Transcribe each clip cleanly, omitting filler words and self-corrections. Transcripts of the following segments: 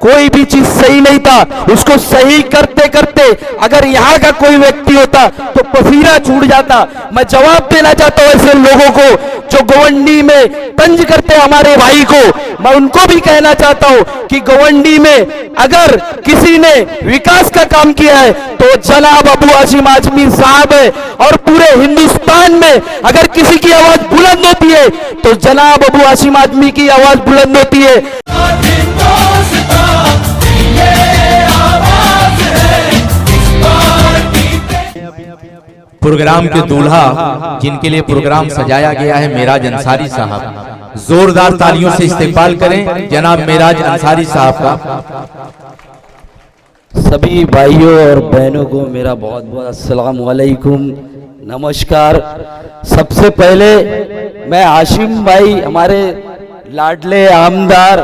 कोई भी चीज सही नहीं था, उसको सही करते करते अगर यहाँ का कोई व्यक्ति होता तो पसीना छूट जाता। मैं जवाब देना चाहता हूँ ऐसे लोगों को जो गवंडी में तंज करते हमारे भाई को। मैं उनको भी कहना चाहता हूँ कि गवंडी में अगर किसी ने विकास का काम किया है तो जनाब अबू हाशिम आजमी साहब है, और पूरे हिंदुस्तान में अगर किसी की आवाज बुलंद होती है तो जनाब अबू हाशिम आजमी की आवाज बुलंद होती है। प्रोग्राम के दूल्हा जिनके लिए प्रोग्राम सजाया गया है मेराज अंसारी साहब, जोरदार तालियों से इस्तेमाल करें जनाब मेराज अंसारी साहब का। सभी भाइयों और बहनों को मेरा बहुत बहुत अस्सलाम वालेकुम, नमस्कार। सबसे पहले मैं हाशिम भाई हमारे लाडले आमदार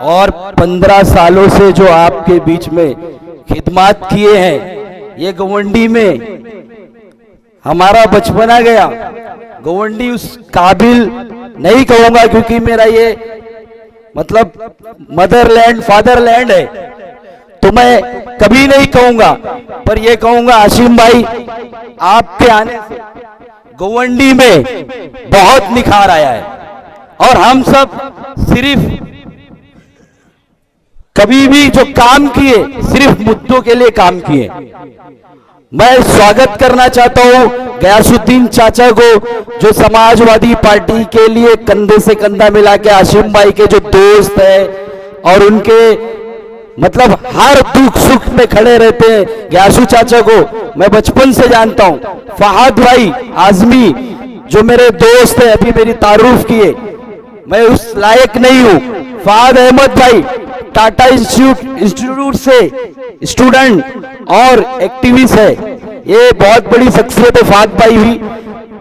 और 15 सालों से जो आपके बीच में खिदमत किए हैं, ये गवंडी में हमारा बचपना गया। गवंडी उस काबिल नहीं कहूंगा क्योंकि मेरा ये मतलब मदरलैंड फादरलैंड है, तो मैं कभी नहीं कहूंगा, पर ये कहूंगा हाशिम भाई आपके आने से गवंडी में बहुत निखार आया है, और हम सब सिर्फ कभी भी जो काम किए सिर्फ मुद्दों के लिए काम किए। मैं स्वागत करना चाहता हूं गयासुद्दीन चाचा को, जो समाजवादी पार्टी के लिए कंधे से कंधा मिला के हाशिम भाई के जो दोस्त है और उनके मतलब हर दुख सुख में खड़े रहते हैं। गयासु चाचा को मैं बचपन से जानता हूं। फहाद भाई आजमी जो मेरे दोस्त है, अभी मेरी तारुफ किए, मैं उस लायक नहीं हूं। फहाद अहमद भाई टाटा इंस्टीट्यूट से स्टूडेंट और एक्टिविस्ट है, ये बहुत बड़ी शख्सियत है फहाद भाई भी,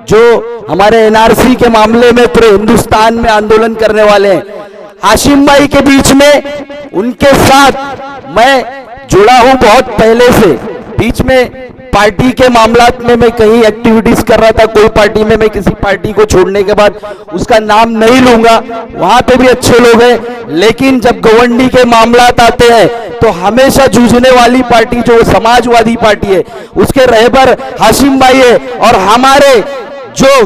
जो हमारे एनआरसी के मामले में पूरे हिंदुस्तान में आंदोलन करने वाले हैं। हाशिम भाई के बीच में उनके साथ मैं जुड़ा हूं बहुत पहले से। बीच में पार्टी के मामलात में मैं कहीं एक्टिविटीज कर रहा था, कोई पार्टी में, मैं किसी पार्टी को छोड़ने के बाद उसका नाम नहीं लूंगा, वहां पे भी अच्छे लोग हैं, लेकिन जब गवंडी के मामलात आते हैं तो हमेशा जूझने वाली पार्टी जो समाजवादी पार्टी है उसके रहबर हाशिम भाई है। और हमारे जो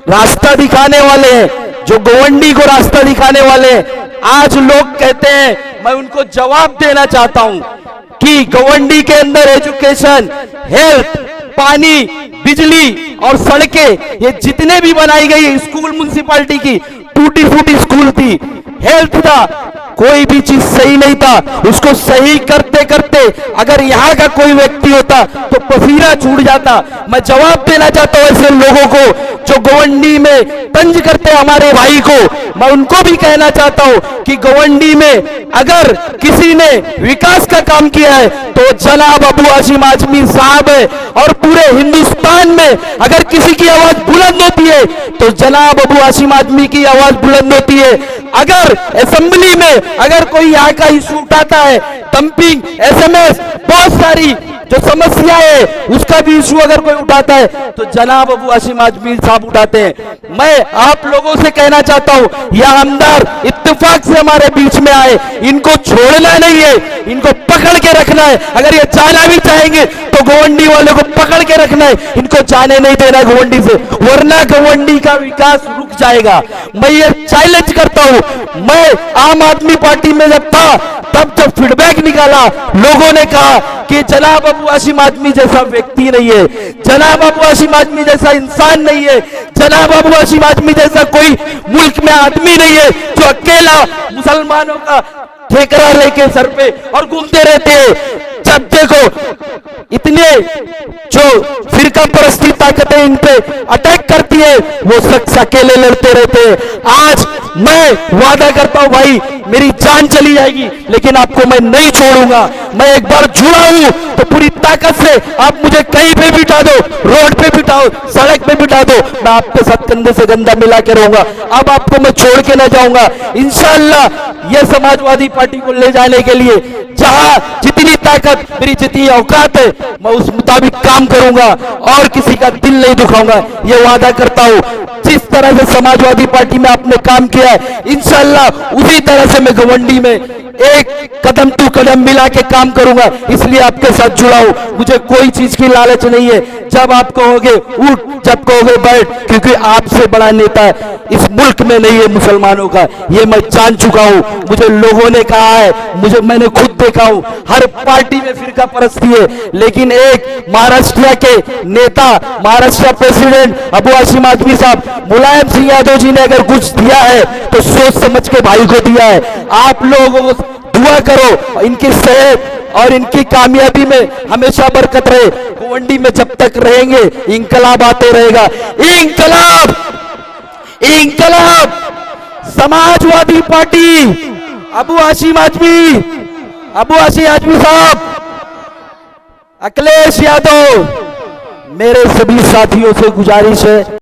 रास्ता दिखाने वाले हैं, जो गवंडी को रास्ता दिखाने वाले हैं, आज लोग कहते हैं, मैं उनको जवाब देना चाहता हूं कि गवंडी के अंदर एजुकेशन, हेल्थ, पानी, बिजली और सड़कें, ये जितने भी बनाई गई स्कूल म्युनिसिपैलिटी की टूटी फूटी स्कूल थी, हेल्थ था, कोई भी चीज सही नहीं था, उसको सही करते करते अगर यहाँ का कोई व्यक्ति होता तो पसीना छूट जाता। मैं जवाब देना चाहता हूँ ऐसे लोगों को जो गवंडी में तंज करते हमारे भाई को। मैं उनको भी कहना चाहता हूँ कि गवंडी में अगर किसी ने विकास का काम किया है तो जनाब अबू हाशिम आजमी साहब है, और पूरे हिंदुस्तान में अगर किसी की आवाज बुलंद होती है तो जनाब अबू हाशिम आजमी की आवाज बुलंद होती है। अगर असेंबली में अगर कोई यहाँ का इशू उठाता है, डंपिंग, एसएमएस, बहुत सारी जो समस्या है उसका भी इशू अगर कोई उठाता है तो जनाब अबू हाशिम आजमी साहब उठाते हैं। मैं आप लोगों से कहना चाहता हूं, यह आमदार इत्तेफाक से हमारे बीच में आए, इनको छोड़ना नहीं है, इनको पकड़ के रखना है। अगर ये जाना भी चाहेंगे तो गवंडी वालों को पकड़ के रखना है, इनको जाने नहीं देना गवंडी से, वरना गवंडी का विकास रुक जाएगा। मैं ये चैलेंज करता हूं। मैं आम आदमी पार्टी में जब था तब जब फीडबैक निकाला, लोगों ने कहा कि जनाब अबू हाशिम आजमी जैसा व्यक्ति नहीं है, जनाब अबू हाशिम आजमी जैसा इंसान नहीं है, जनाब अबू हाशिम आजमी जैसा कोई मुल्क में आदमी नहीं है जो अकेला मुसलमानों का ठेकरा लेके सर पे और घूमते रहते हैं। जब देखो इतने जो फिरका परस्ती ताकतें इन पे अटैक करती है, वो शख्स अकेले लड़ते रहते हैं। आज मैं वादा करता हूं भाई, मेरी जान चली जाएगी लेकिन आपको मैं नहीं छोड़ूंगा। मैं एक बार जुड़ा हूं तो पूरी ताकत से आप मुझे कहीं पे बिठा दो, रोड पे बिठाओ, सड़क पे बिठा दो, मैं आपके साथ कंधे से कंधा मिला के रहूंगा। अब आपको मैं छोड़ के ना जाऊंगा। इंशाअल्लाह ये समाजवादी पार्टी को ले जाने के लिए जहां जितनी मेरी ताकत, मेरी जितनी औकात है, मैं उस मुताबिक काम करूंगा और किसी का दिल नहीं दुखाऊंगा, ये वादा करता हूं। जिस तरह से समाजवादी पार्टी में आपने काम किया है, इंशाल्लाह उसी तरह से मैं गवंडी में एक कदम टू कदम मिला के काम करूंगा। इसलिए आपके साथ जुड़ा हूं, मुझे कोई चीज की लालच नहीं है। जब आप कहोगे उठ, जब कहोगे बैठ, क्योंकि आपसे बड़ा नेता इस मुल्क में नहीं है मुसलमानों का, ये मैं जान चुका हूं। मुझे लोगों ने कहा है, मैंने खुद देखा हूं, हर पार्टी में फिरका परस्ती है, लेकिन एक महाराष्ट्र के नेता, महाराष्ट्र प्रेसिडेंट अबू हाशिम आजमी साहब, मुलायम सिंह यादव जी ने अगर कुछ दिया है तो सोच समझ के भाई को दिया है। आप लोग दुआ करो इनकी सेहत और इनकी कामयाबी में हमेशा बरकत रहे। गोवंडी में जब तक रहेंगे इंकलाब आते रहेगा। इंकलाब, इंकलाब, समाजवादी पार्टी, अबू हाशिम आजमी, अबू हाशिम आजमी साहब, अखिलेश यादव, मेरे सभी साथियों से गुजारिश है